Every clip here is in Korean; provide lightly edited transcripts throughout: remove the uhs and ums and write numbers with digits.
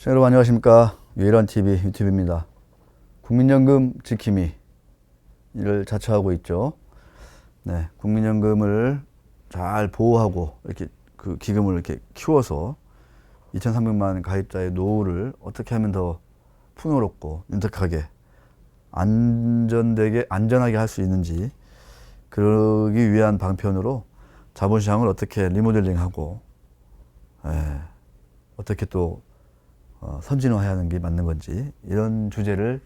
여러분 안녕하십니까. 유일한 TV 유튜브입니다. 국민연금 지킴이 를 자처하고 있죠. 네, 국민연금을 잘 보호하고 이렇게 그 기금을 이렇게 키워서 2,300만 가입자의 노후를 어떻게 하면 더 풍요롭고 윤택하게 안전하게 할 수 있는지, 그러기 위한 방편으로 자본시장을 어떻게 리모델링하고 어떻게 또 선진화해야 하는 게 맞는 건지, 이런 주제를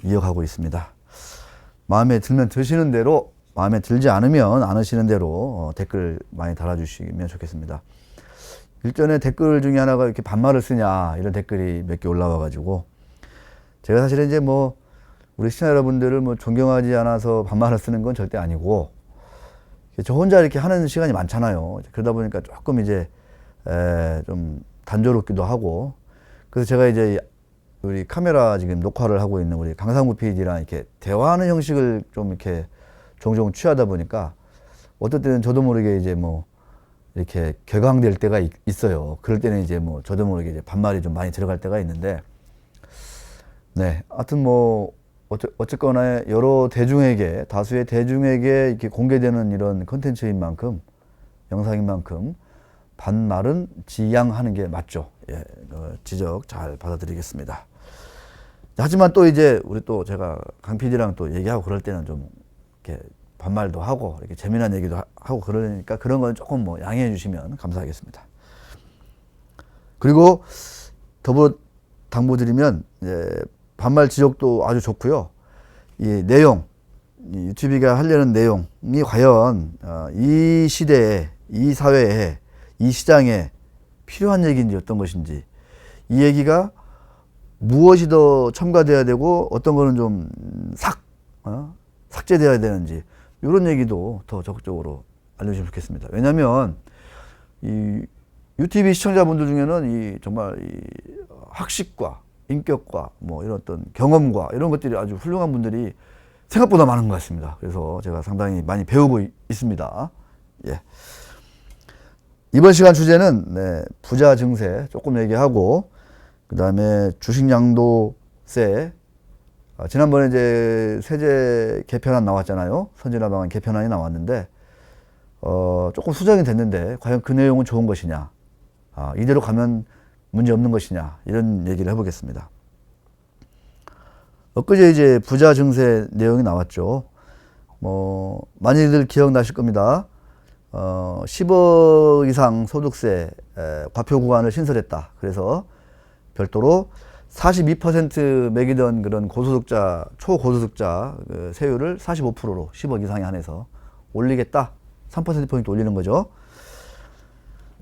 이어가고 있습니다. 마음에 들면 드시는 대로, 마음에 들지 않으면 안 하시는 대로 댓글 많이 달아주시면 좋겠습니다. 일전에 댓글 중에 하나가 이렇게 반말을 쓰냐 이런 댓글이 몇 개 올라와가지고, 제가 사실은 이제 뭐 우리 시청자 여러분들을 뭐 존경하지 않아서 반말을 쓰는 건 절대 아니고, 저 혼자 이렇게 하는 시간이 많잖아요. 그러다 보니까 조금 이제 좀 단조롭기도 하고, 그래서 제가 이제 우리 카메라 지금 녹화를 하고 있는 우리 강상구 PD랑 이렇게 대화하는 형식을 좀 이렇게 종종 취하다 보니까 어떨 때는 저도 모르게 이제 뭐 이렇게 격앙될 때가 있어요. 그럴 때는 이제 뭐 저도 모르게 이제 반말이 좀 많이 들어갈 때가 있는데, 네, 하여튼 뭐 어쨌거나 여러 대중에게, 다수의 대중에게 이렇게 공개되는 이런 컨텐츠인 만큼, 영상인 만큼 반말은 지양하는 게 맞죠. 예, 지적 잘 받아드리겠습니다. 하지만 또 이제 우리 또 제가 강 PD랑 또 얘기하고 그럴 때는 좀 이렇게 반말도 하고 이렇게 재미난 얘기도 하고 그러니까 그런 건 조금 뭐 양해해 주시면 감사하겠습니다. 그리고 더불어 당부드리면, 반말 지적도 아주 좋고요. 이 내용, 이 유튜브가 하려는 내용이 과연 이 시대에, 이 사회에, 이 시장에 필요한 얘기인지 어떤 것인지, 이 얘기가 무엇이 더 첨가돼야 되고 어떤 거는 좀 삭제돼야 되는지, 이런 얘기도 더 적극적으로 알려주시면 좋겠습니다. 왜냐하면 이 유튜브 시청자분들 중에는 이 정말 이 학식과 인격과 뭐 이런 어떤 경험과 이런 것들이 아주 훌륭한 분들이 생각보다 많은 것 같습니다. 그래서 제가 상당히 많이 배우고 있습니다. 예. 이번 시간 주제는 부자 증세 조금 얘기하고, 그 다음에 주식 양도세, 지난번에 이제 세제 개편안 나왔잖아요. 선진화 방안 개편안이 나왔는데 조금 수정이 됐는데 과연 그 내용은 좋은 것이냐, 이대로 가면 문제 없는 것이냐, 이런 얘기를 해보겠습니다. 엊그제 이제 부자 증세 내용이 나왔죠. 뭐 많이들 기억나실 겁니다. 10억 이상 소득세 과표 구간을 신설했다. 그래서 별도로 42% 매기던 그런 고소득자, 초고소득자 그 세율을 45%로 10억 이상에 한해서 올리겠다. 3%포인트 올리는 거죠.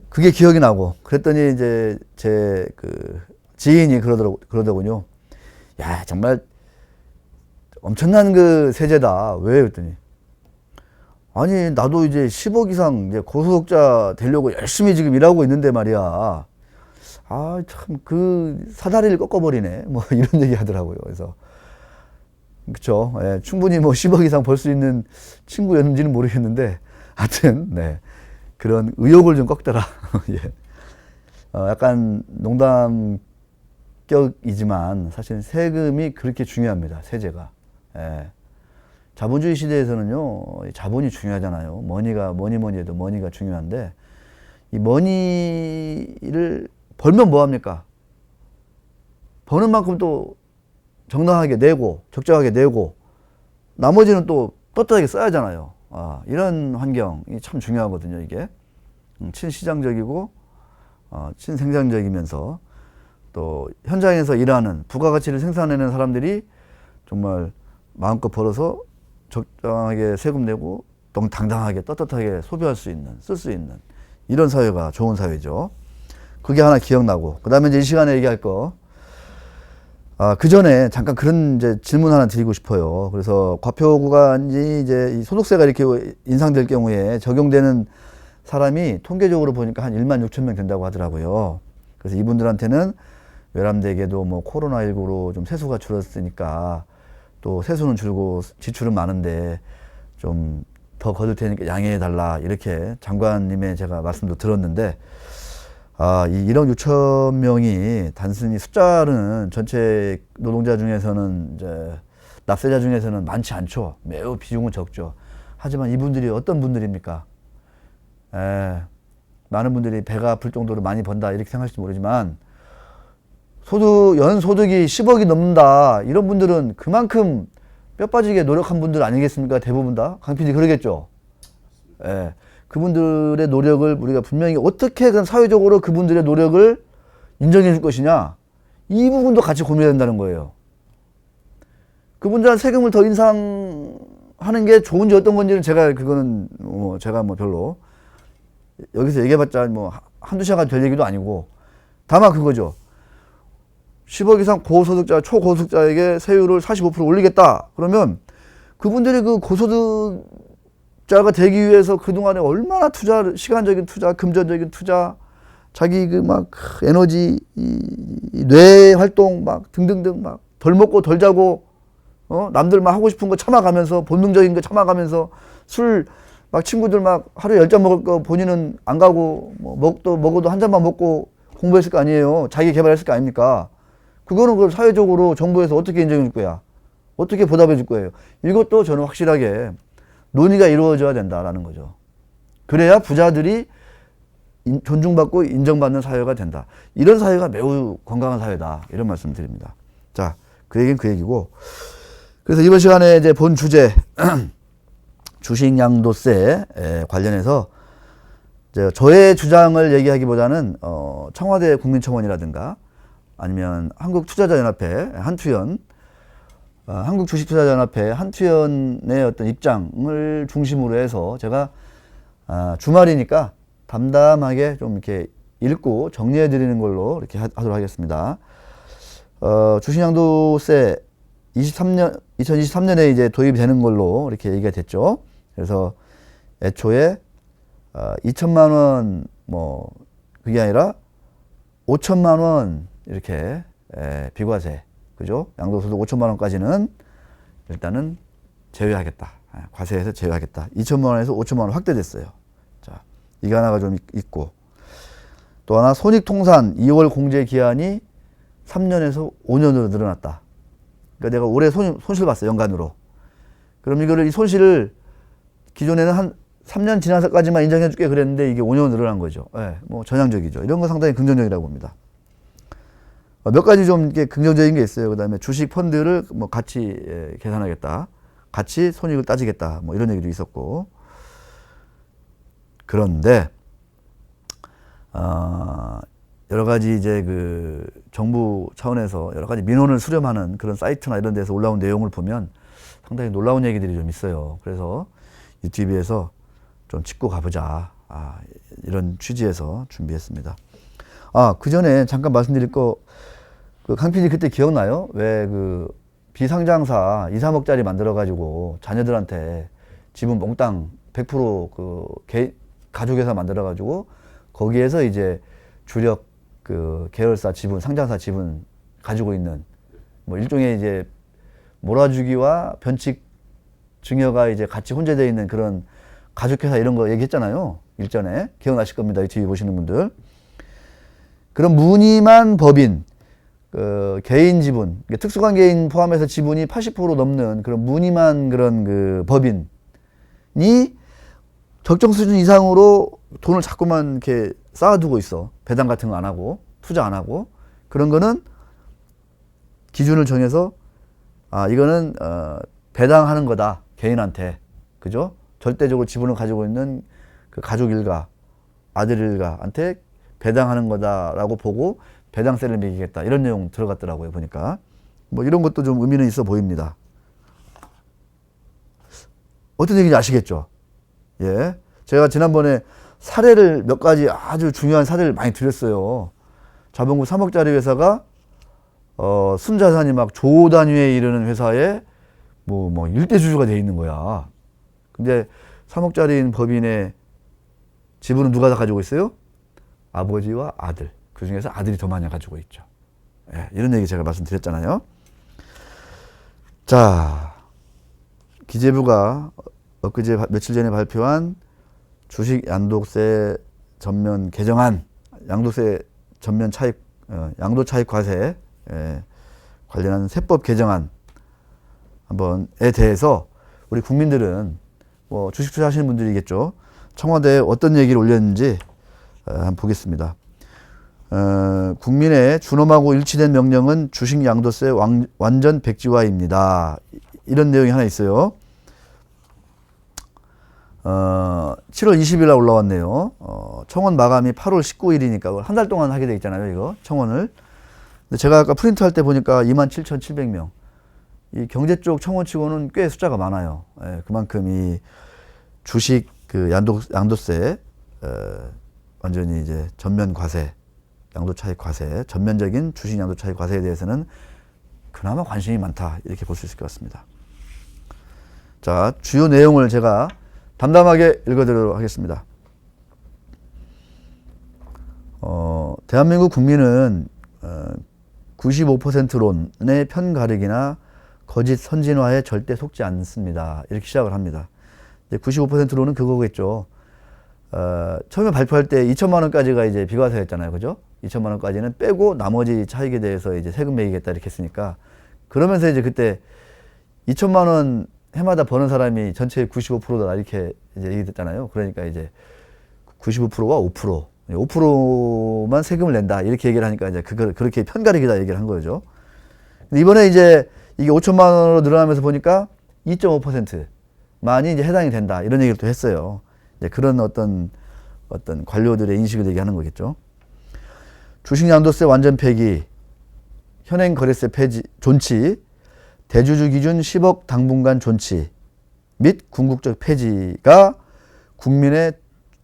그게 기억이 나고, 그랬더니 이제 제 그 지인이 그러더군요. 야, 정말 엄청난 그 세제다. 왜? 그랬더니, 아니, 나도 이제 10억 이상 이제 고소득자 되려고 열심히 지금 일하고 있는데 말이야. 아, 참, 그 사다리를 꺾어버리네. 뭐 이런 얘기 하더라고요. 그래서, 그쵸. 예, 충분히 뭐 10억 이상 벌 수 있는 친구였는지는 모르겠는데, 하여튼, 네. 그런 의욕을 좀 꺾더라. 예. 약간 농담격이지만 사실 세금이 그렇게 중요합니다. 세제가. 예. 자본주의 시대에서는요, 자본이 중요하잖아요. 뭐니 해도 머니가 중요한데, 이 머니를 벌면 뭐합니까? 버는 만큼 또 정당하게 내고, 적정하게 내고, 나머지는 또 떳떳하게 써야잖아요. 이런 환경이 참 중요하거든요, 이게. 친시장적이고, 친생산적이면서, 또 현장에서 일하는, 부가가치를 생산해내는 사람들이 정말 마음껏 벌어서 적당하게 세금 내고 당당하게 떳떳하게 소비할 수 있는, 쓸 수 있는 이런 사회가 좋은 사회죠. 그게 하나 기억나고, 그 다음에 이제 이 시간에 얘기할 거, 그 전에 잠깐 그런 이제 질문 하나 드리고 싶어요. 그래서 과표 구간이 이제 이 소득세가 이렇게 인상될 경우에 적용되는 사람이 통계적으로 보니까 한 1만 6천 명 된다고 하더라고요. 그래서 이분들한테는 외람되게도 뭐 코로나19로 좀 세수가 줄었으니까, 또 세수는 줄고 지출은 많은데 좀 더 거둘 테니까 양해해 달라, 이렇게 장관님의 제가 말씀도 들었는데, 이 1억 6천 명이 단순히 숫자는 전체 노동자 중에서는 이제 납세자 중에서는 많지 않죠. 매우 비중은 적죠. 하지만 이분들이 어떤 분들입니까? 많은 분들이 배가 아플 정도로 많이 번다 이렇게 생각할지 모르지만 연소득이 10억이 넘는다 이런 분들은 그만큼 뼈 빠지게 노력한 분들 아니겠습니까? 대부분 다. 강 PD 그러겠죠. 그분들의 노력을 우리가 분명히 어떻게 그런 사회적으로 그분들의 노력을 인정해 줄 것이냐 이 부분도 같이 고민해야 된다는 거예요. 그분들한테 세금을 더 인상하는 게 좋은지 어떤 건지는 제가 그거는 제가 별로 여기서 얘기해봤자 한두 시간 될 얘기도 아니고 다만 그거죠. 10억 이상 고소득자, 초고소득자에게 세율을 45% 올리겠다. 그러면 그분들이 그 고소득자가 되기 위해서 그동안에 얼마나 시간적인 투자, 금전적인 투자, 자기 에너지, 뇌 활동 등등등 덜 먹고 덜 자고, 남들 하고 싶은 거 참아가면서, 본능적인 거 참아가면서 술 친구들 하루에 10잔 먹을 거 본인은 안 가고, 먹어도 한 잔만 먹고 공부했을 거 아니에요. 자기 개발했을 거 아닙니까? 그거는 그럼 사회적으로 정부에서 어떻게 인정해 줄 거야? 어떻게 보답해 줄 거예요? 이것도 저는 확실하게 논의가 이루어져야 된다라는 거죠. 그래야 부자들이 존중받고 인정받는 사회가 된다. 이런 사회가 매우 건강한 사회다. 이런 말씀 드립니다. 자, 그 얘기는 그 얘기고. 그래서 이번 시간에 이제 본 주제, 주식양도세 관련해서 저의 주장을 얘기하기보다는 청와대 국민청원이라든가 아니면 한국투자자연합회 한투연, 한국주식투자자연합회 한투연의 어떤 입장을 중심으로 해서 제가 주말이니까 담담하게 좀 이렇게 읽고 정리해 드리는 걸로 이렇게 하도록 하겠습니다. 주식양도세 2023년에 이제 도입이 되는 걸로 이렇게 얘기가 됐죠. 그래서 애초에 2천만 원 그게 아니라 5천만 원 이렇게 비과세, 그죠? 양도소득 5천만 원까지는 일단은 제외하겠다. 과세에서 제외하겠다. 2천만 원에서 5천만 원 확대됐어요. 자, 이게 하나가 좀 있고, 또 하나 손익통산 2월 공제 기한이 3년에서 5년으로 늘어났다. 그러니까 내가 올해 손실 봤어, 연간으로. 그럼 이 손실을 기존에는 한 3년 지나서까지만 인정해 줄게 그랬는데 이게 5년 늘어난 거죠. 전향적이죠. 이런 거 상당히 긍정적이라고 봅니다. 몇 가지 좀 이렇게 긍정적인 게 있어요. 그 다음에 주식 펀드를 같이 계산하겠다. 같이 손익을 따지겠다. 이런 얘기도 있었고. 그런데, 여러 가지 이제 정부 차원에서 여러 가지 민원을 수렴하는 그런 사이트나 이런 데서 올라온 내용을 보면 상당히 놀라운 얘기들이 좀 있어요. 그래서 유튜브에서 좀 짚고 가보자. 이런 취지에서 준비했습니다. 그 전에 잠깐 말씀드릴 거, 강 PD 그때 기억나요? 왜 비상장사 2, 3억짜리 만들어가지고 자녀들한테 지분 몽땅 100% 가족회사 만들어가지고 거기에서 이제 주력 계열사 지분, 상장사 지분 가지고 있는 일종의 이제 몰아주기와 변칙 증여가 이제 같이 혼재되어 있는 그런 가족회사 이런 거 얘기했잖아요. 일전에. 기억나실 겁니다. 유튜브 보시는 분들. 그런 무늬만 법인, 개인 지분, 특수관계인 포함해서 지분이 80% 넘는 그런 무늬만 그런 법인이 적정 수준 이상으로 돈을 자꾸만 이렇게 쌓아두고 있어. 배당 같은 거 안 하고, 투자 안 하고. 그런 거는 기준을 정해서, 이거는, 배당하는 거다. 개인한테. 그죠? 절대적으로 지분을 가지고 있는 그 가족 일가, 아들 일가한테 배당하는 거다라고 보고 배당세를 매기겠다. 이런 내용 들어갔더라고요. 보니까. 이런 것도 좀 의미는 있어 보입니다. 어떤 얘기인지 아시겠죠? 예. 제가 지난번에 사례를 몇 가지 아주 중요한 사례를 많이 드렸어요. 자본금 3억짜리 회사가, 순자산이 조 단위에 이르는 회사에 일대 주주가 돼 있는 거야. 근데 3억짜리인 법인의 지분은 누가 다 가지고 있어요? 아버지와 아들. 그 중에서 아들이 더 많이 가지고 있죠. 예, 이런 얘기 제가 말씀드렸잖아요. 자, 기재부가 며칠 전에 발표한 주식 양도세 전면 개정안, 양도세 전면 차익, 양도 차익 과세 관련한 세법 개정안 한번에 대해서 우리 국민들은 뭐 주식 투자하시는 분들이겠죠. 청와대에 어떤 얘기를 올렸는지 한번 보겠습니다. 국민의 준엄하고 일치된 명령은 주식 양도세 완전 백지화입니다. 이런 내용이 하나 있어요. 7월 20일 날 올라왔네요. 청원 마감이 8월 19일이니까 한 달 동안 하게 돼 있잖아요, 이거 청원을. 근데 제가 아까 프린트할 때 보니까 27,700명. 이 경제 쪽 청원치고는 꽤 숫자가 많아요. 그만큼 이 주식 그 양도세 완전히 이제 전면 과세, 양도차익 과세, 전면적인 주식 양도차익 과세에 대해서는 그나마 관심이 많다 이렇게 볼 수 있을 것 같습니다. 자, 주요 내용을 제가 담담하게 읽어드리도록 하겠습니다. 대한민국 국민은 95%론의 편가르기나 거짓 선진화에 절대 속지 않습니다. 이렇게 시작을 합니다. 95%론은 그거겠죠. 처음에 발표할 때 2천만 원까지가 이제 비과세였잖아요. 그죠? 2천만 원까지는 빼고 나머지 차익에 대해서 이제 세금 매기겠다 이렇게 했으니까 그러면서 이제 그때 2천만 원 해마다 버는 사람이 전체의 95%다 이렇게 이제 얘기했잖아요. 그러니까 이제 95%와 5%만 세금을 낸다 이렇게 얘기를 하니까 이제 그걸 그렇게 편가르기다 얘기를 한 거죠. 근데 이번에 이제 이게 5천만 원으로 늘어나면서 보니까 2.5%만이 이제 해당이 된다 이런 얘기를 또 했어요. 이제 그런 어떤 관료들의 인식을 얘기하는 거겠죠. 주식 양도세 완전 폐기, 현행 거래세 폐지, 존치, 대주주 기준 10억 당분간 존치 및 궁극적 폐지가 국민의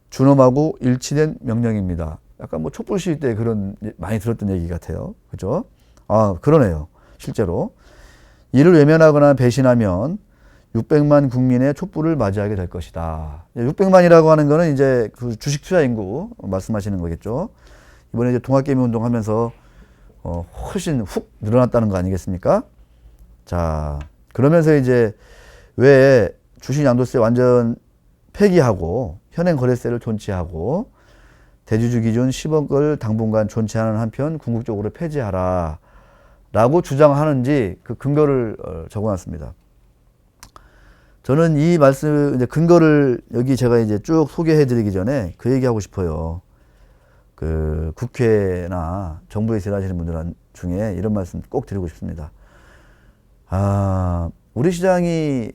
준엄하고 일치된 명령입니다. 약간 뭐 촛불 시위 때 그런 많이 들었던 얘기 같아요. 그죠? 아, 그러네요. 실제로. 이를 외면하거나 배신하면 600만 국민의 촛불을 맞이하게 될 것이다. 600만이라고 하는 거는 이제 그 주식 투자 인구 말씀하시는 거겠죠. 이번에 이제 동학개미 운동 하면서 훨씬 훅 늘어났다는 거 아니겠습니까? 자, 그러면서 이제 왜 주식 양도세 완전 폐기하고 현행 거래세를 존치하고 대주주 기준 10억을 당분간 존치하는 한편 궁극적으로 폐지하라 라고 주장하는지 그 근거를 적어놨습니다. 저는 이 말씀, 이제 근거를 여기 제가 이제 쭉 소개해 드리기 전에 그 얘기 하고 싶어요. 그 국회나 정부에서 일하시는 분들 중에 이런 말씀 꼭 드리고 싶습니다. 우리 시장이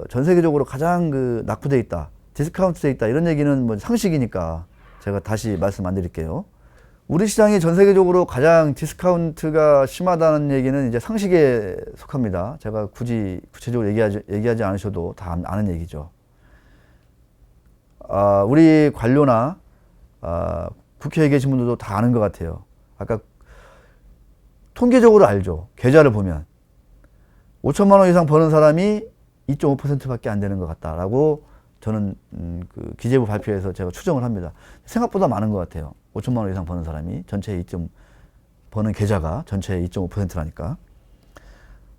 전 세계적으로 가장 그 낙후돼 있다, 디스카운트 돼 있다 이런 얘기는 뭐 상식이니까 제가 다시 말씀 안 드릴게요. 우리 시장이 전 세계적으로 가장 디스카운트가 심하다는 얘기는 이제 상식에 속합니다. 제가 굳이 구체적으로 얘기하지 않으셔도 다 아는 얘기죠. 우리 관료나 국회에 계신 분들도 다 아는 것 같아요. 아까 통계적으로 알죠. 계좌를 보면 5천만 원 이상 버는 사람이 2.5%밖에 안 되는 것 같다라고 저는 그 기재부 발표에서 제가 추정을 합니다. 생각보다 많은 것 같아요. 5천만 원 이상 버는 사람이 전체의 버는 계좌가 전체의 2.5%라니까.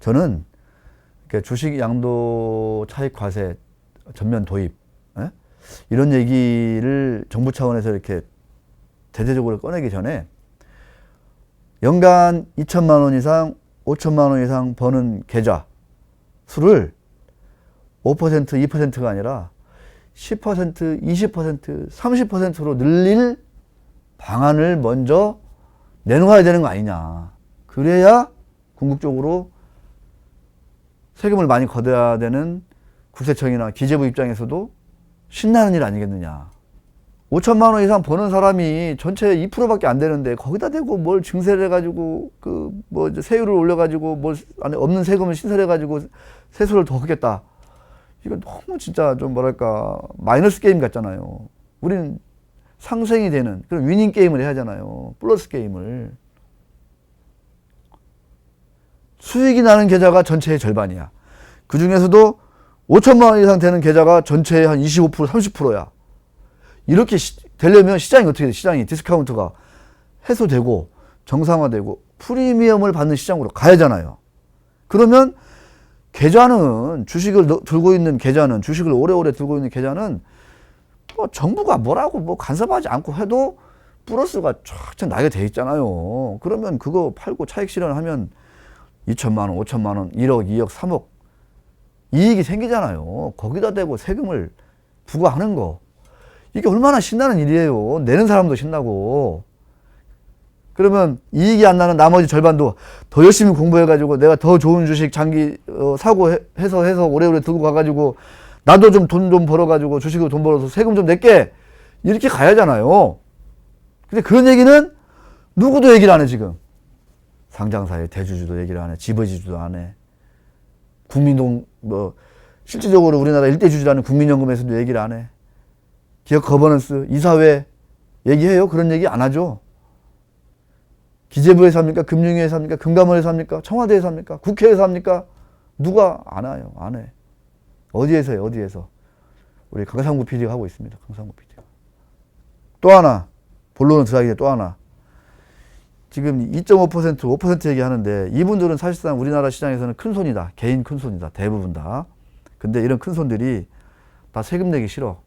저는 주식 양도 차익 과세 전면 도입 이런 얘기를 정부 차원에서 이렇게 대대적으로 꺼내기 전에 연간 2천만 원 이상, 5천만 원 이상 버는 계좌 수를 5%, 2%가 아니라 10%, 20%, 30%로 늘릴 방안을 먼저 내놓아야 되는 거 아니냐. 그래야 궁극적으로 세금을 많이 걷어야 되는 국세청이나 기재부 입장에서도 신나는 일 아니겠느냐. 5천만 원 이상 버는 사람이 전체 2%밖에 안 되는데 거기다 대고 뭘 증세를 해가지고 그 뭐 세율을 올려가지고 뭘 안에 없는 세금을 신설해가지고 세수를 더 하겠다. 이거 너무 진짜 좀 뭐랄까 마이너스 게임 같잖아요. 우리는 상생이 되는 그런 위닝 게임을 해야 하잖아요. 플러스 게임을. 수익이 나는 계좌가 전체의 절반이야. 그 중에서도 5천만 원 이상 되는 계좌가 전체의 한 25%, 30%야. 이렇게 되려면 시장이 어떻게 돼? 시장이 디스카운트가 해소되고 정상화되고 프리미엄을 받는 시장으로 가야잖아요. 그러면 계좌는 주식을 들고 있는 계좌는 주식을 오래오래 들고 있는 계좌는 뭐 정부가 뭐라고 뭐 간섭하지 않고 해도 플러스가 쫙 나게 돼 있잖아요. 그러면 그거 팔고 차익 실현하면 2천만 원, 5천만 원, 1억, 2억, 3억 이익이 생기잖아요. 거기다 대고 세금을 부과하는 거. 이게 얼마나 신나는 일이에요. 내는 사람도 신나고. 그러면 이익이 안 나는 나머지 절반도 더 열심히 공부해가지고 내가 더 좋은 주식 장기 사고 해서 오래오래 들고 가가지고 나도 좀 돈 좀 벌어가지고 주식으로 돈 벌어서 세금 좀 낼게. 이렇게 가야잖아요. 근데 그런 얘기는 누구도 얘기를 안 해, 지금. 상장사의 대주주도 얘기를 안 해. 지배주주도 안 해. 실질적으로 우리나라 일대 주주라는 국민연금에서도 얘기를 안 해. 기업 거버넌스, 이사회 얘기해요? 그런 얘기 안 하죠. 기재부에서 합니까? 금융위에서 합니까? 금감원에서 합니까? 청와대에서 합니까? 국회에서 합니까? 누가 안 와요? 안 해. 어디에서 해요? 어디에서? 우리 강상구 PD가 하고 있습니다. 강상구 PD가. 또 하나. 본론은 들어가기 전에 또 하나. 지금 2.5%, 5% 얘기하는데 이분들은 사실상 우리나라 시장에서는 큰 손이다. 개인 큰 손이다. 대부분 다. 근데 이런 큰 손들이 다 세금 내기 싫어.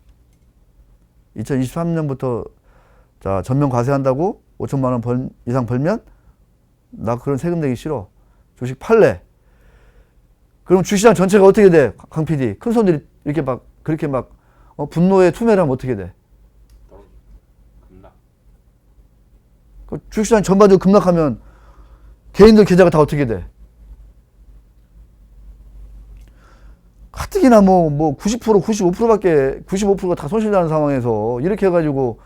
2023년부터 자 전면 과세한다고 5천만 원 이상 벌면 나 그런 세금 내기 싫어. 주식 팔래. 그럼 주시장 전체가 어떻게 돼? 강 PD. 큰 손들이 이렇게 막 그렇게 막 분노에 투매를 하면 어떻게 돼? 급락. 그 주식시장 전반적으로 급락하면 개인들 계좌가 다 어떻게 돼? 가뜩이나 뭐 90%, 95%밖에 95%가 다 손실나는 상황에서 이렇게 해가지고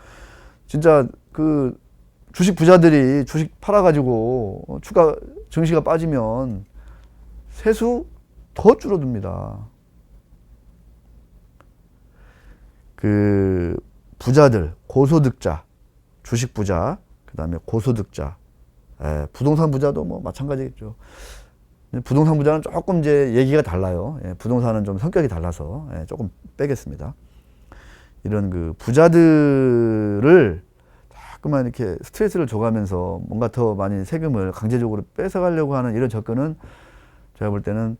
진짜 그 주식 부자들이 주식 팔아가지고 추가 증시가 빠지면 세수 더 줄어듭니다. 그 부자들, 고소득자, 주식 부자, 그 다음에 고소득자, 부동산 부자도 뭐 마찬가지겠죠. 부동산 부자는 조금 이제 얘기가 달라요. 부동산은 좀 성격이 달라서 조금 빼겠습니다. 이런 그 부자들을 자꾸만 이렇게 스트레스를 줘가면서 뭔가 더 많이 세금을 강제적으로 뺏어가려고 하는 이런 접근은 제가 볼 때는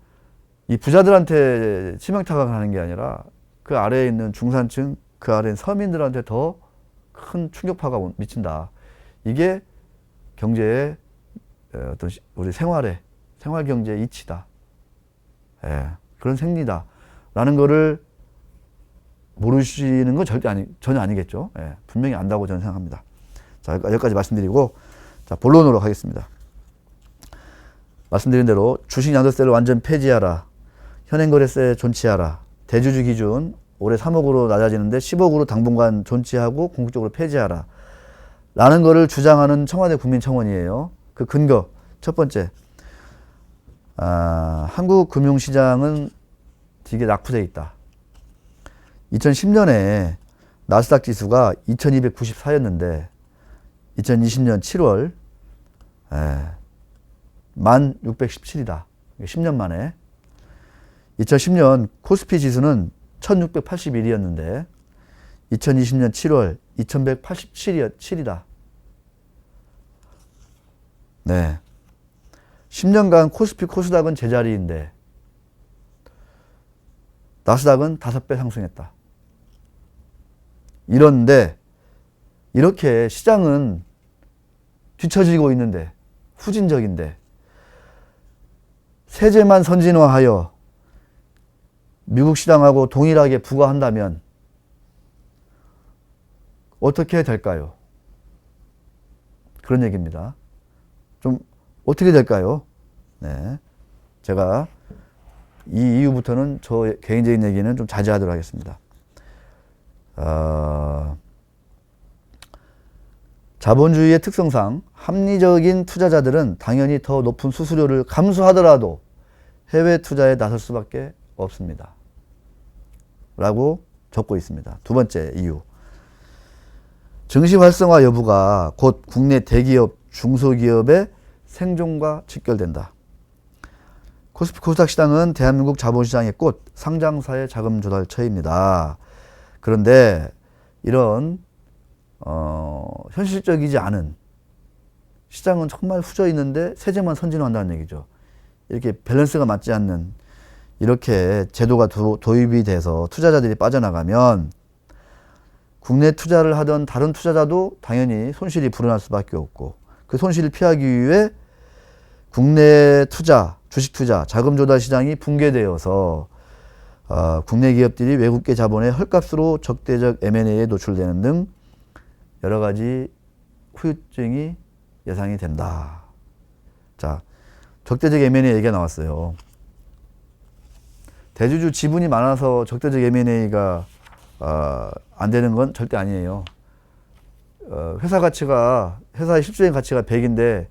이 부자들한테 치명타가 가는 게 아니라 그 아래에 있는 중산층, 그 아래에 있는 서민들한테 더 큰 충격파가 미친다. 이게 경제의 어떤 우리 생활 경제의 이치다. 그런 생리다. 라는 거를 모르시는 건 전혀 아니겠죠. 분명히 안다고 저는 생각합니다. 자, 여기까지 말씀드리고, 자, 본론으로 가겠습니다. 말씀드린 대로 주식 양도세를 완전 폐지하라. 현행거래세 존치하라. 대주주 기준 올해 3억으로 낮아지는데 10억으로 당분간 존치하고 궁극적으로 폐지하라. 라는 거를 주장하는 청와대 국민청원이에요. 그 근거, 첫 번째. 한국 금융시장은 되게 낙후되어 있다. 2010년에 나스닥 지수가 2294였는데 2020년 7월 1617이다. 10년 만에. 2010년 코스피 지수는 1681이었는데 2020년 7월 2187이다. 네. 10년간 코스피 코스닥은 제자리인데 나스닥은 5배 상승했다. 이런데 이렇게 시장은 뒤처지고 있는데 후진적인데 세제만 선진화하여 미국 시장하고 동일하게 부과한다면 어떻게 될까요? 그런 얘기입니다. 좀 어떻게 될까요? 네. 제가 이 이후부터는 저 개인적인 얘기는 좀 자제하도록 하겠습니다. 자본주의의 특성상 합리적인 투자자들은 당연히 더 높은 수수료를 감수하더라도 해외 투자에 나설 수밖에 없습니다. 라고 적고 있습니다. 두 번째 이유. 증시 활성화 여부가 곧 국내 대기업, 중소기업의 생존과 직결된다. 코스피 코스닥 시장은 대한민국 자본시장의 꽃, 상장사의 자금 조달처입니다. 그런데 이런 현실적이지 않은 시장은 정말 후져 있는데 세제만 선진화한다는 얘기죠. 이렇게 밸런스가 맞지 않는 이렇게 제도가 도입이 돼서 투자자들이 빠져나가면 국내 투자를 하던 다른 투자자도 당연히 손실이 불어날 수밖에 없고, 그 손실을 피하기 위해 국내 투자, 주식 투자, 자금 조달 시장이 붕괴되어서 국내 기업들이 외국계 자본의 헐값으로 적대적 M&A에 노출되는 등 여러 가지 후유증이 예상이 된다. 자, 적대적 M&A 얘기가 나왔어요. 대주주 지분이 많아서 적대적 M&A가 안 되는 건 절대 아니에요. 회사 가치가, 회사의 실질적인 가치가 100인데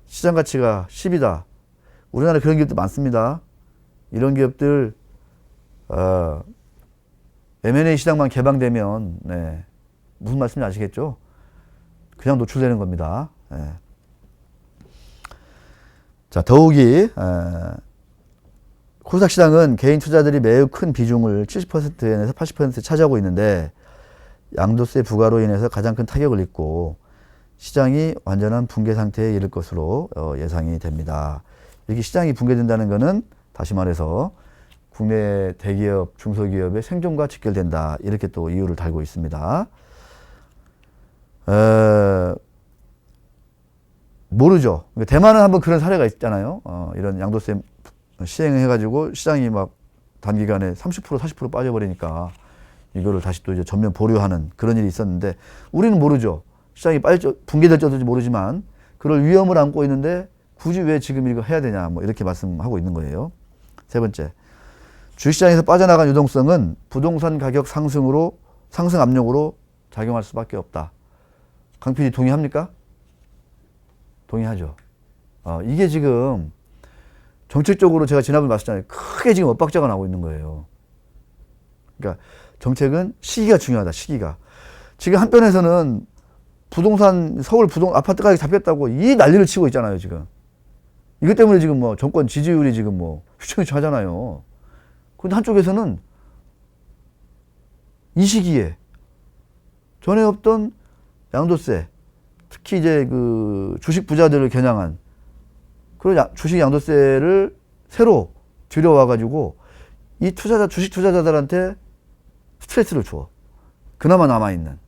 시장 가치가 10이다. 우리나라에 그런 기업들 많습니다. 이런 기업들, M&A 시장만 개방되면, 네. 무슨 말씀인지 아시겠죠? 그냥 노출되는 겁니다. 네. 자, 더욱이, 코스닥 시장은 개인 투자들이 매우 큰 비중을 70%에서 80% 차지하고 있는데, 양도세 부과로 인해서 가장 큰 타격을 입고, 시장이 완전한 붕괴 상태에 이를 것으로 예상이 됩니다. 이렇게 시장이 붕괴된다는 것은 다시 말해서 국내 대기업, 중소기업의 생존과 직결된다. 이렇게 또 이유를 달고 있습니다. 모르죠. 대만은 한번 그런 사례가 있잖아요. 이런 양도세 시행해가지고 시장이 막 단기간에 30% 40% 빠져버리니까 이거를 다시 또 이제 전면 보류하는 그런 일이 있었는데, 우리는 모르죠. 시장이 빨리 붕괴될지도 모르지만 그럴 위험을 안고 있는데 굳이 왜 지금 이거 해야 되냐, 뭐 이렇게 말씀하고 있는 거예요. 세 번째, 주식시장에서 빠져나간 유동성은 부동산 가격 상승 압력으로 작용할 수밖에 없다. 강 PD 동의합니까? 동의하죠. 이게 지금 정책적으로 제가 지난번에 말씀드렸잖아요. 크게 지금 엇박자가 나오고 있는 거예요. 그러니까 정책은 시기가 중요하다. 시기가. 지금 한편에서는 서울 아파트 가격이 잡혔다고 이 난리를 치고 있잖아요, 지금. 이것 때문에 지금 뭐 정권 지지율이 지금 뭐 휘청휘청하잖아요. 근데 한쪽에서는 이 시기에 전에 없던 양도세, 특히 이제 그 주식 부자들을 겨냥한 그런 주식 양도세를 새로 들여와가지고 이 주식 투자자들한테 스트레스를 줘. 그나마 남아있는.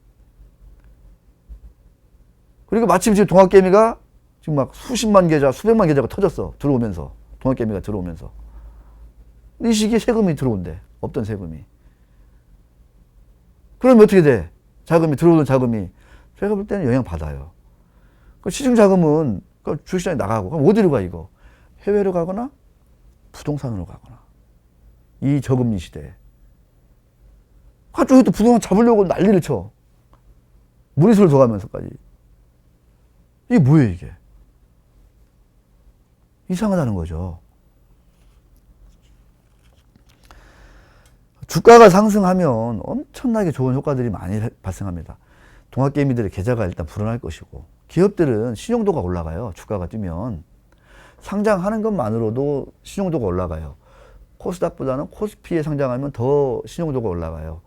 그리고 마침 지금 동학개미가 지금 막 수십만 계좌, 수백만 계좌가 터졌어. 들어오면서. 동학개미가 들어오면서. 이 시기에 세금이 들어온대. 없던 세금이. 그러면 어떻게 돼? 들어오던 자금이. 제가 볼 때는 영향받아요. 그 시중 자금은 주식시장에 나가고, 그럼 어디로 가, 이거? 해외로 가거나, 부동산으로 가거나. 이 저금리 시대에. 한쪽에 또 부동산 잡으려고 난리를 쳐. 무리수를 둬가면서까지. 이게 뭐예요, 이게? 이상하다는 거죠. 주가가 상승하면 엄청나게 좋은 효과들이 많이 발생합니다. 동학개미들의 계좌가 일단 불어날 것이고, 기업들은 신용도가 올라가요. 주가가 뛰면. 상장하는 것만으로도 신용도가 올라가요. 코스닥보다는 코스피에 상장하면 더 신용도가 올라가요.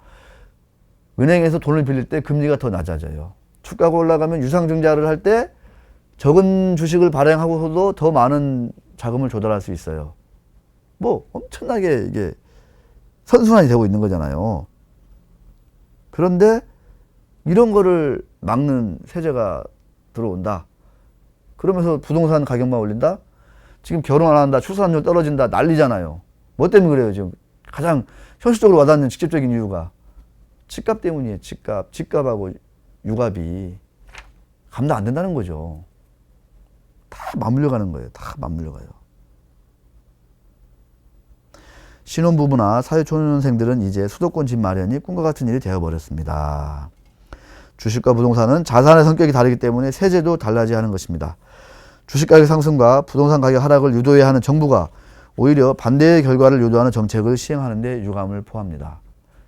은행에서 돈을 빌릴 때 금리가 더 낮아져요. 주가가 올라가면 유상증자를 할 때 적은 주식을 발행하고서도 더 많은 자금을 조달할 수 있어요. 뭐 엄청나게 이게 선순환이 되고 있는 거잖아요. 그런데 이런 거를 막는 세제가 들어온다. 그러면서 부동산 가격만 올린다? 지금 결혼 안 한다, 출산율 떨어진다, 난리잖아요. 뭐 때문에 그래요, 지금? 가장 현실적으로 와닿는 직접적인 이유가 집값 때문이에요, 집값. 집값하고 유값이 감당 안 된다는 거죠. 다 맞물려 가는 거예요. 다 맞물려 가요. 신혼부부나 사회초년생들은 이제 수도권 집 마련이 꿈과 같은 일이 되어버렸습니다. 주식과 부동산은 자산의 성격이 다르기 때문에 세제도 달라져야 하는 것입니다. 주식 가격 상승과 부동산 가격 하락을 유도해야 하는 정부가 오히려 반대의 결과를 유도하는 정책을 시행하는 데 유감을 포합니다.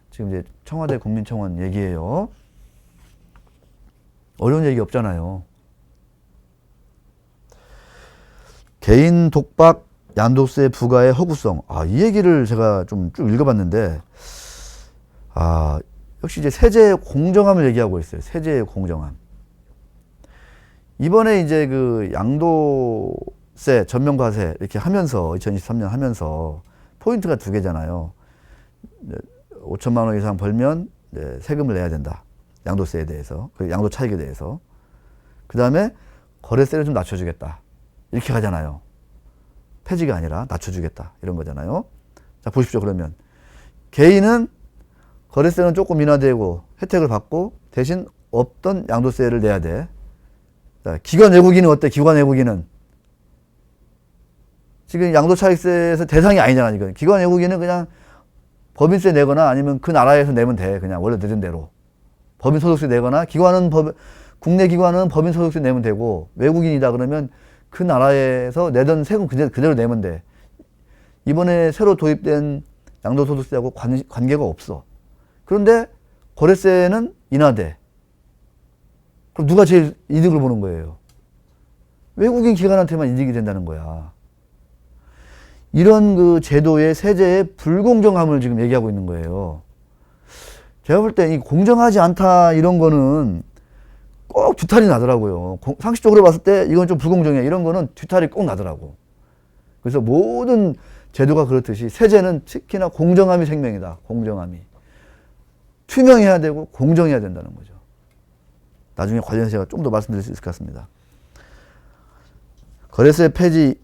지금 이제 청와대 국민청원 얘기예요. 어려운 얘기 없잖아요. 개인 독박 양도세 부과의 허구성. 이 얘기를 제가 좀 쭉 읽어봤는데, 역시 이제 세제의 공정함을 얘기하고 있어요. 세제의 공정함. 이번에 이제 그 양도세, 전면과세 이렇게 하면서 2023년 하면서 포인트가 두 개잖아요. 5천만 원 이상 벌면 세금을 내야 된다. 양도세에 대해서, 그 양도 차익에 대해서. 그 다음에 거래세를 좀 낮춰주겠다. 이렇게 가잖아요. 폐지가 아니라 낮춰주겠다. 이런 거잖아요. 자, 보십시오. 그러면 개인은 거래세는 조금 인하되고 혜택을 받고 대신 없던 양도세를 내야 돼. 자, 기관 외국인은 어때? 기관 외국인은 지금 양도차익세에서 대상이 아니잖아. 이건 기관 외국인은 그냥 법인세 내거나 아니면 그 나라에서 내면 돼. 그냥 원래 내던 대로 법인 소득세 내거나 국내 기관은 법인 소득세 내면 되고, 외국인이다 그러면 그 나라에서 내던 세금 그대로 내면 돼. 이번에 새로 도입된 양도소득세하고 관계가 없어. 그런데 거래세는 인하돼. 그럼 누가 제일 이득을 보는 거예요? 외국인 기관한테만 이득이 된다는 거야. 이런 그 제도의 세제의 불공정함을 지금 얘기하고 있는 거예요. 제가 볼 때 이 공정하지 않다 이런 거는 꼭 뒤탈이 나더라고요. 상식적으로 봤을 때 이건 좀 불공정해. 이런 거는 뒤탈이 꼭 나더라고. 그래서 모든 제도가 그렇듯이 세제는 특히나 공정함이 생명이다. 공정함이. 투명해야 되고 공정해야 된다는 거죠. 나중에 관련해서 제가 좀 더 말씀드릴 수 있을 것 같습니다. 거래세 폐지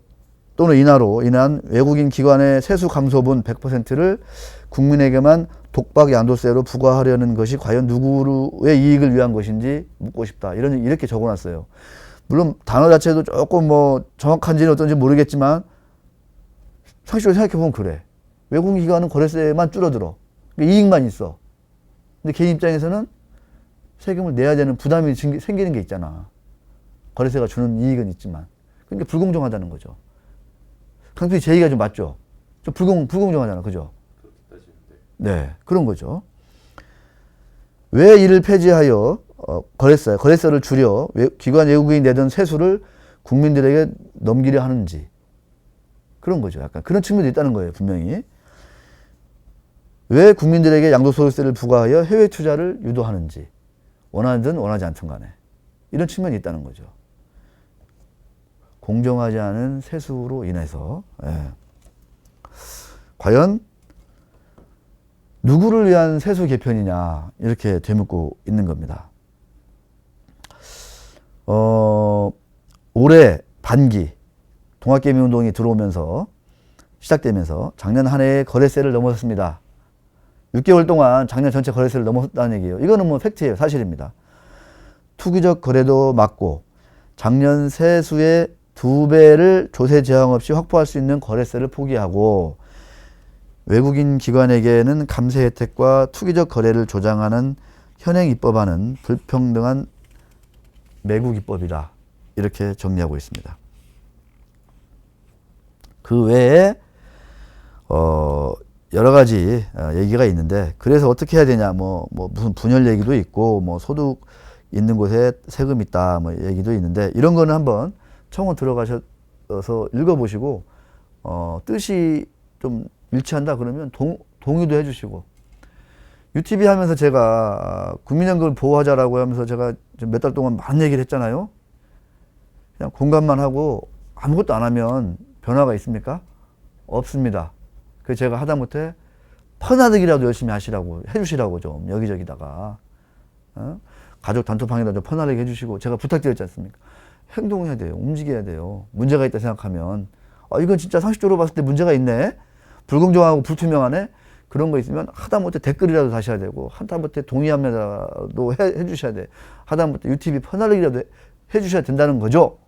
또는 인하로 인한 외국인 기관의 세수 감소분 100%를 국민에게만 독박 양도세로 부과하려는 것이 과연 누구의 이익을 위한 것인지 묻고 싶다. 이렇게 적어놨어요. 물론 단어 자체도 조금 뭐 정확한지는 어떤지 모르겠지만 상식적으로 생각해보면 그래. 외국인 기관은 거래세만 줄어들어. 이익만 있어. 근데 개인 입장에서는 세금을 내야 되는 부담이 생기는 게 있잖아. 거래세가 주는 이익은 있지만. 그러니까 불공정하다는 거죠. 강필이 제 얘기가 좀 맞죠? 좀 불공정하잖아. 그죠? 네. 그런 거죠. 왜 이를 폐지하여 거래세를 줄여 기관 외국인이 내던 세수를 국민들에게 넘기려 하는지. 그런 거죠. 약간 그런 측면도 있다는 거예요. 분명히. 왜 국민들에게 양도소득세를 부과하여 해외 투자를 유도하는지. 원하든 원하지 않든 간에. 이런 측면이 있다는 거죠. 공정하지 않은 세수로 인해서. 예. 과연 누구를 위한 세수 개편이냐 이렇게 되묻고 있는 겁니다. 올해 반기 동학개미운동이 들어오면서 시작되면서 작년 한 해에 거래세를 넘어섰습니다. 6개월 동안 작년 전체 거래세를 넘어섰다는 얘기예요. 이거는 뭐 팩트예요. 사실입니다. 투기적 거래도 막고 작년 세수의 2배를 조세 제한 없이 확보할 수 있는 거래세를 포기하고 외국인 기관에게는 감세 혜택과 투기적 거래를 조장하는 현행 입법안은 불평등한 매국 입법이다. 이렇게 정리하고 있습니다. 그 외에 여러 가지 얘기가 있는데, 그래서 어떻게 해야 되냐, 무슨 분열 얘기도 있고, 소득 있는 곳에 세금 있다, 얘기도 있는데, 이런 거는 한번 청원 들어가셔서 읽어보시고, 뜻이 좀 일치한다 그러면 동의도 해주시고, UTV 하면서 제가 국민연금을 보호하자라고 하면서 제가 몇 달 동안 많은 얘기를 했잖아요. 그냥 공감만 하고 아무것도 안 하면 변화가 있습니까? 없습니다. 그래서 제가 하다못해 퍼나르기라도 열심히 하시라고 해주시라고 좀 여기저기다가 가족 단톡방에다 좀 퍼나르기 해주시고 제가 부탁드렸지 않습니까? 행동해야 돼요. 움직여야 돼요. 문제가 있다 생각하면 이건 진짜 상식적으로 봤을 때 문제가 있네. 불공정하고 불투명하네. 그런 거 있으면 하다못해 댓글이라도 다셔야 되고 하다못해 동의합니다도 해주셔야 돼. 하다못해 UTV 퍼나르기라도 해주셔야 된다는 거죠.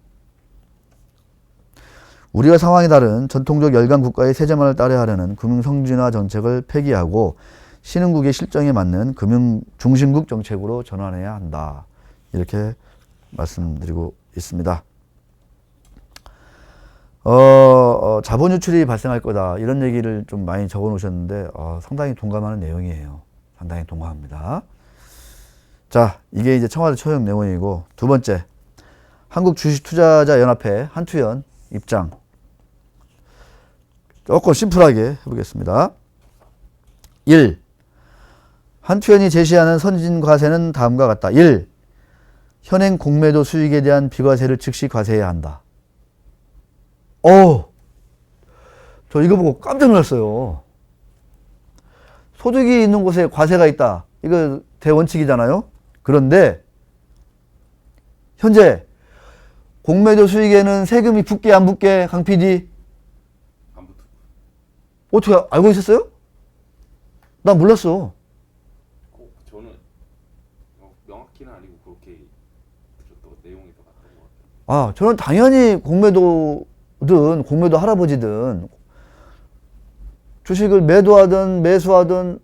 우리와 상황이 다른 전통적 열강 국가의 세제만을 따라 하려는 금융성진화 정책을 폐기하고 신흥국의 실정에 맞는 금융 중심국 정책으로 전환해야 한다. 이렇게 말씀드리고 있습니다. 자본 유출이 발생할 거다. 이런 얘기를 좀 많이 적어 놓으셨는데, 상당히 동감하는 내용이에요. 상당히 동감합니다. 자, 이게 이제 청와대 처형 내용이고, 두 번째, 한국주식투자자연합회 한투연 입장. 조금 심플하게 해보겠습니다. 1. 한투연이 제시하는 선진과세는 다음과 같다. 1. 현행 공매도 수익에 대한 비과세를 즉시 과세해야 한다. 저 이거 보고 깜짝 놀랐어요. 소득이 있는 곳에 과세가 있다. 이거 대원칙이잖아요. 그런데 현재 공매도 수익에는 세금이 붙게 안 붙게, 강 PD? 안 붙어. 어떻게 알고 있었어요? 난 몰랐어. 저는 명확히는 아니고 그렇게 붙였던 내용이 더 같던 것 같아요. 아, 저는 당연히 공매도든 공매도 할아버지든 주식을 매도하든 매수하든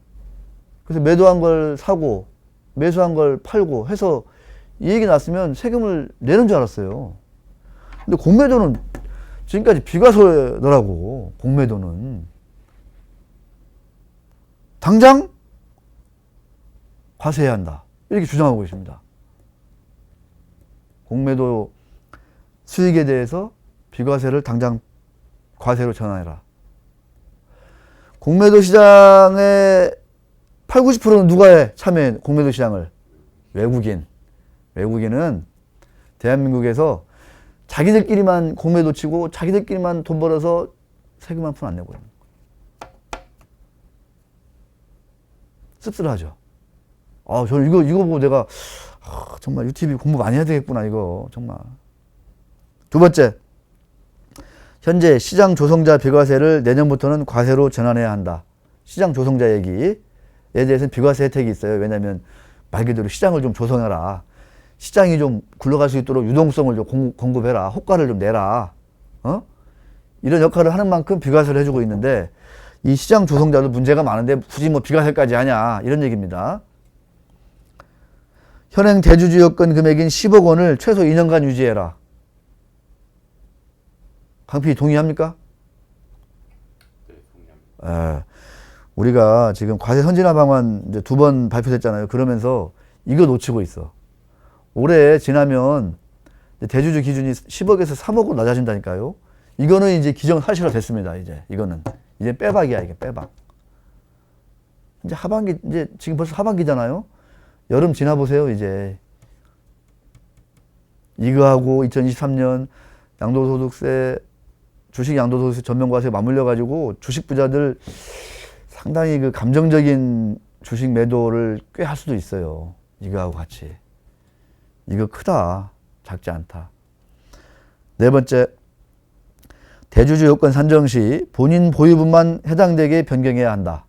그래서 매도한 걸 사고 매수한 걸 팔고 해서 이익이 났으면 세금을 내는 줄 알았어요. 근데 공매도는 지금까지 비과세더라고. 공매도는 당장 과세해야 한다 이렇게 주장하고 있습니다. 공매도 수익에 대해서 비과세를 당장 과세로 전환해라. 공매도 시장의 8, 90%는 누가 해? 참여해. 공매도 시장을. 외국인. 외국인은 대한민국에서 자기들끼리만 공매도 치고 자기들끼리만 돈 벌어서 세금 한 푼 안 내고 있는 거예요. 씁쓸하죠. 아, 저는 이거 보고 내가 정말 유튜브 공부 많이 해야 되겠구나 이거 정말. 두 번째, 현재 시장 조성자 비과세를 내년부터는 과세로 전환해야 한다. 시장 조성자 얘기에 대해서는 비과세 혜택이 있어요. 왜냐하면 말 그대로 시장을 좀 조성해라. 시장이 좀 굴러갈 수 있도록 유동성을 좀 공급해라. 호가를 좀 내라. 이런 역할을 하는 만큼 비과세를 해주고 있는데 이 시장 조성자도 문제가 많은데 굳이 뭐 비과세까지 하냐 이런 얘기입니다. 현행 대주주 여건 금액인 10억 원을 최소 2년간 유지해라. 강필 동의합니까? 네, 동의합니다. 우리가 지금 과세 선진화 방안 이제 2번 발표됐잖아요. 그러면서 이거 놓치고 있어. 올해 지나면 대주주 기준이 10억에서 3억으로 낮아진다니까요. 이거는 이제 기정사실화 됐습니다. 이거는 이제 빼박이야. 이게 빼박. 이제 하반기 이제 지금 벌써 하반기잖아요. 여름 지나 보세요. 이제 이거하고 2023년 양도소득세 주식 양도소득세 전면과세 맞물려 가지고 주식 부자들 상당히 그 감정적인 주식 매도를 꽤 할 수도 있어요. 이거하고 같이. 이거 크다. 작지 않다. 네 번째, 대주주 요건 산정 시 본인 보유분만 해당되게 변경해야 한다.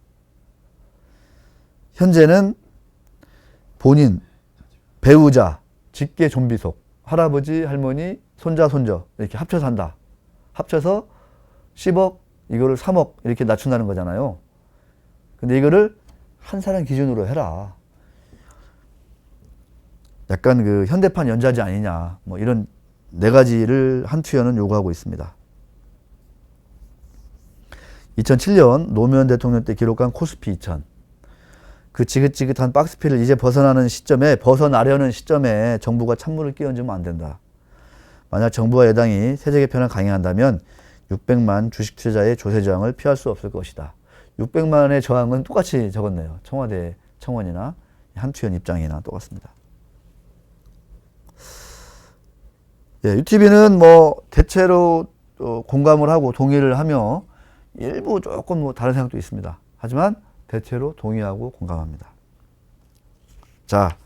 현재는 본인, 배우자, 직계 존비속, 할아버지, 할머니, 손자, 손녀 이렇게 합쳐서 한다. 합쳐서 10억, 이거를 3억 이렇게 낮춘다는 거잖아요. 근데 이거를 한 사람 기준으로 해라. 약간 그 현대판 연좌제 아니냐. 뭐 이런 네 가지를 한투연은 요구하고 있습니다. 2007년 노무현 대통령 때 기록한 코스피 2000. 그 지긋지긋한 박스피를 이제 벗어나려는 시점에 정부가 찬물을 끼얹으면 안 된다. 만약 정부와 여당이 세제 개편을 강행한다면 600만 주식 투자자의 조세 저항을 피할 수 없을 것이다. 600만의 저항은 똑같이 적었네요. 청와대 청원이나 한투연 입장이나 똑같습니다. 예, UTV는 뭐 대체로 공감을 하고 동의를 하며 일부 조금 뭐 다른 생각도 있습니다. 하지만 대체로 동의하고 공감합니다. 자,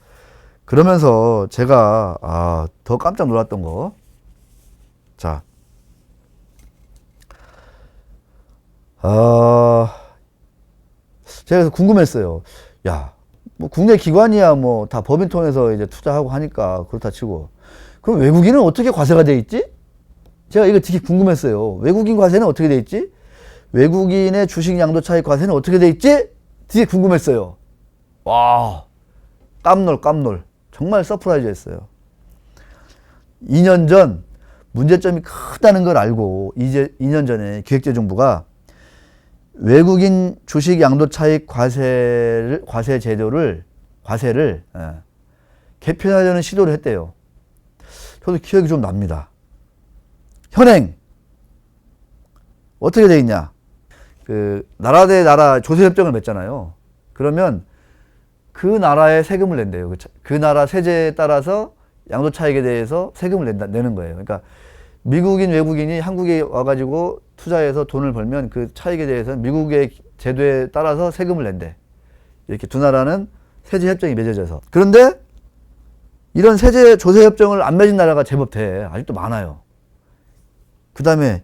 그러면서 제가 더 깜짝 놀랐던 거. 자, 제가 그래서 궁금했어요. 야, 뭐 국내 기관이야 뭐 다 법인 통해서 이제 투자하고 하니까 그렇다 치고 그럼 외국인은 어떻게 과세가 돼 있지? 제가 이거 되게 궁금했어요. 외국인 과세는 어떻게 돼 있지? 외국인의 주식 양도 차익 과세는 어떻게 돼 있지? 되게 궁금했어요. 와, 깜놀. 정말 서프라이즈였어요. 2년 전 문제점이 크다는 걸 알고 이제 2년 전에 기획재정부가 외국인 주식 양도 차익 과세를 개편하려는 시도를 했대요. 저도 기억이 좀 납니다. 현행 어떻게 돼 있냐? 그 나라 대 나라 조세 협정을 맺잖아요. 그러면 그 나라에 세금을 낸대요. 그 나라 세제에 따라서 양도 차익에 대해서 세금을 내는 거예요. 그러니까 미국인 외국인이 한국에 와가지고 투자해서 돈을 벌면 그 차익에 대해서는 미국의 제도에 따라서 세금을 낸대. 이렇게 두 나라는 세제 협정이 맺어져서. 그런데 이런 세제 조세 협정을 안 맺은 나라가 제법 돼. 아직도 많아요. 그 다음에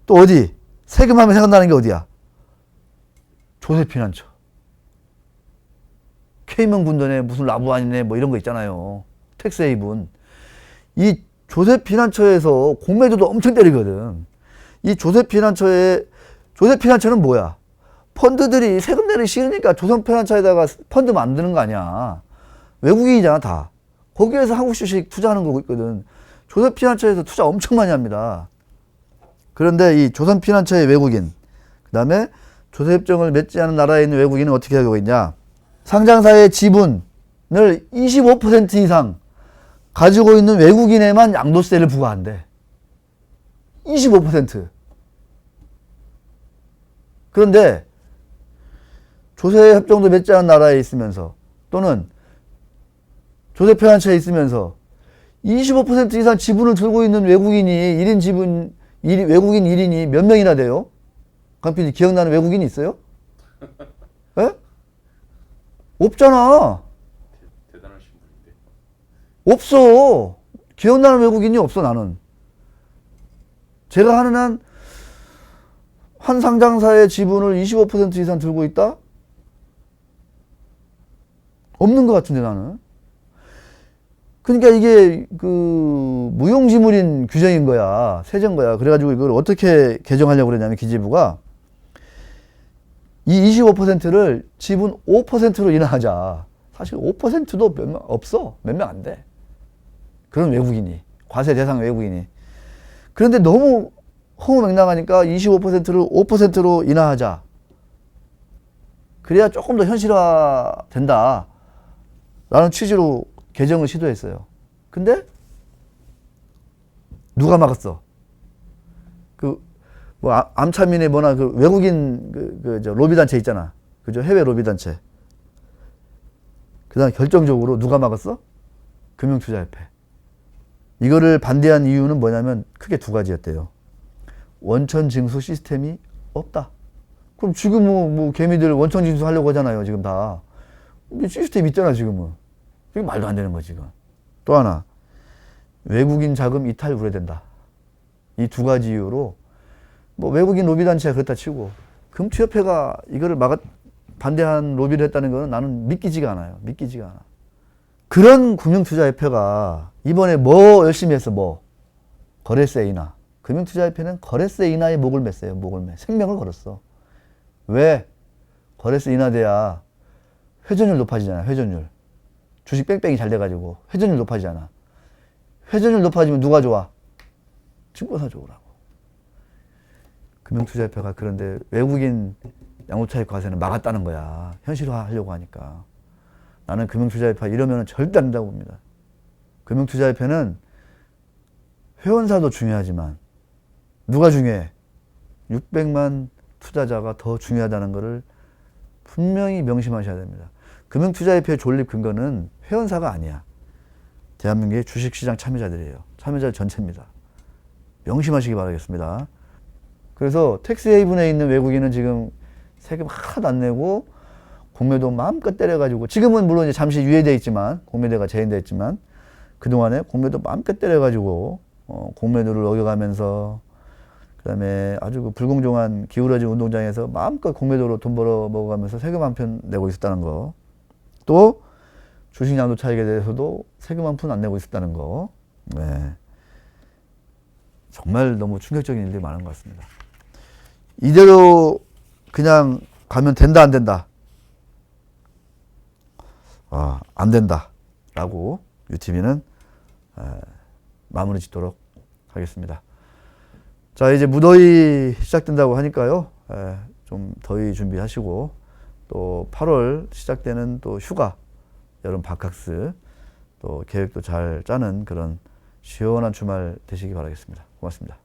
또 어디? 세금하면 생각나는 게 어디야? 조세 피난처. 케이먼 군도네, 무슨 라부안이네, 뭐 이런 거 있잖아요. 텍스 헤이븐. 이 조세 피난처에서 공매도도 엄청 때리거든. 이 조세 피난처는 뭐야? 펀드들이 세금 내기 싫으니까 조세 피난처에다가 펀드 만드는 거 아니야. 외국인이잖아, 다. 거기에서 한국 주식 투자하는 거고 있거든. 조선 피난처에서 투자 엄청 많이 합니다. 그런데 이 조선 피난처의 외국인, 그 다음에 조세협정을 맺지 않은 나라에 있는 외국인은 어떻게 하고 있냐? 상장사의 지분을 25% 이상 가지고 있는 외국인에만 양도세를 부과한대. 25%. 그런데 조세협정도 맺지 않은 나라에 있으면서 또는 조세 피난처에 있으면서 25% 이상 지분을 들고 있는 외국인이 외국인 1인이 몇 명이나 돼요? 강PD 기억나는 외국인이 있어요? 에? 없잖아. 대단하신 분인데. 없어. 기억나는 외국인이 없어, 나는. 제가 하는 한 상장사의 지분을 25% 이상 들고 있다? 없는 것 같은데, 나는. 그러니까 이게 무용지물인 규정인 거야. 세제인 거야. 그래가지고 이걸 어떻게 개정하려고 그러냐면 기재부가 이 25%를 지분 5%로 인하하자. 사실 5%도 몇 명 없어. 몇 명 안 돼. 그런 외국인이. 과세 대상 외국인이. 그런데 너무 허무맹랑하니까 25%를 5%로 인하하자. 그래야 조금 더 현실화 된다. 라는 취지로 개정을 시도했어요. 근데 누가 막았어? 암차민의 뭐나 외국인 로비 단체 있잖아. 그죠? 해외 로비 단체. 그다음 결정적으로 누가 막았어? 금융투자협회. 이거를 반대한 이유는 뭐냐면 크게 두 가지였대요. 원천 징수 시스템이 없다. 그럼 지금 뭐 개미들 원천 징수 하려고 하잖아요. 지금 다. 시스템 있잖아, 지금은. 이게 말도 안 되는 거지, 이건. 또 하나, 외국인 자금 이탈 우려된다. 이 두 가지 이유로, 외국인 로비단체가 그렇다 치고, 금투협회가 이거를 반대한 로비를 했다는 거는 나는 믿기지가 않아요. 믿기지가 않아. 그런 금융투자협회가 이번에 뭐 열심히 했어, 거래세 인하. 금융투자협회는 거래세 인하에 목을 맸어요, 목을 매. 생명을 걸었어. 왜? 거래세 인하돼야 회전율 높아지잖아, 회전율. 주식 뺑뺑이 잘 돼가지고 회전율 높아지잖아. 회전율 높아지면 누가 좋아? 증권사 좋으라고. 금융투자협회가 그런데 외국인 양도차익 과세는 막았다는 거야. 현실화하려고 하니까. 나는 금융투자협회 이러면 절대 안 된다고 봅니다. 금융투자협회는 회원사도 중요하지만 누가 중요해? 600만 투자자가 더 중요하다는 것을 분명히 명심하셔야 됩니다. 금융투자협회의 존립 근거는 회원사가 아니야. 대한민국의 주식시장 참여자들이에요. 참여자 전체입니다. 명심하시기 바라겠습니다. 그래서 텍스 헤이븐에 있는 외국인은 지금 세금 하나도 안 내고 공매도 마음껏 때려가지고 지금은 물론 이제 잠시 유예돼 있지만 공매도가 재인돼 있지만 그동안에 공매도 마음껏 때려가지고 공매도를 어겨가면서 그다음에 아주 불공정한 기울어진 운동장에서 마음껏 공매도로 돈 벌어 먹어가면서 세금 한 푼 내고 있었다는 거. 또 주식 양도 차익에 대해서도 세금 한 푼 안 내고 있었다는 거. 네. 정말 너무 충격적인 일들이 많은 것 같습니다. 이대로 그냥 가면 된다 안 된다? 안 된다 라고 UTV는 마무리 짓도록 하겠습니다. 자, 이제 무더위 시작된다고 하니까요. 좀 더위 준비하시고 또 8월 시작되는 또 휴가, 여름 바캉스 또 계획도 잘 짜는 그런 시원한 주말 되시기 바라겠습니다. 고맙습니다.